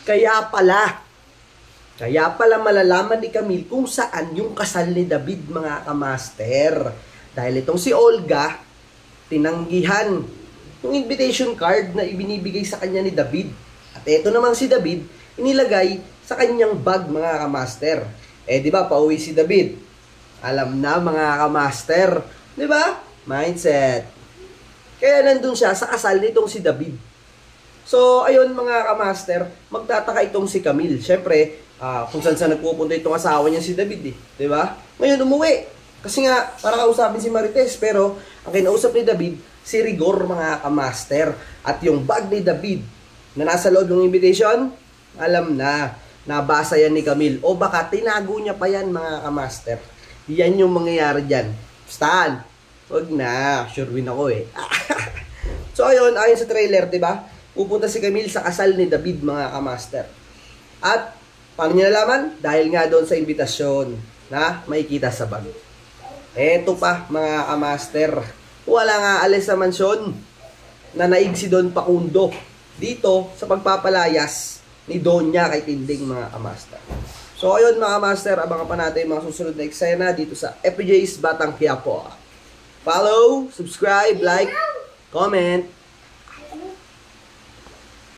Kaya pala malalaman ni Camille kung saan yung kasal ni David, mga kamaster. Dahil itong si Olga, tinanggihan yung invitation card na ibinibigay sa kanya ni David. At eto namang si David, inilagay sa kanyang bag, mga kamaster. Di ba, pauwi si David. Alam na, mga kamaster. Di ba? Mindset. Kaya nandun siya sa kasal nitong si David. So, ayun mga kamaster, magtataka itong si Camille. Siyempre, kung saan nagpupunta itong asawa niya si David di ba? Ngayon umuwi. Kasi nga, para kausapin si Marites, pero ang kinausap ni David, si Rigor, mga kamaster. At yung bag ni David na nasa loob ng invitation, alam na, nabasa yan ni Camille. O baka tinago niya pa yan, mga kamaster. Yan yung mangyayari dyan. Stan, wag na, sure win ako So ayun, ayon sa trailer, di ba? Pupunta si Camille sa kasal ni David, mga kamaster. At paano niya nalaman? Dahil nga doon sa imbitasyon na makikita sa bag. Eto pa, mga kamaster. Wala nga alis sa mansyon na naig si Don Pakundo dito sa pagpapalayas ni Donya kay Tinding, mga kamaster. So ayun mga kamaster, abangan pa natin mga susunod na eksena dito sa FPJ's Batang Quiapo. Follow, subscribe, like, comment.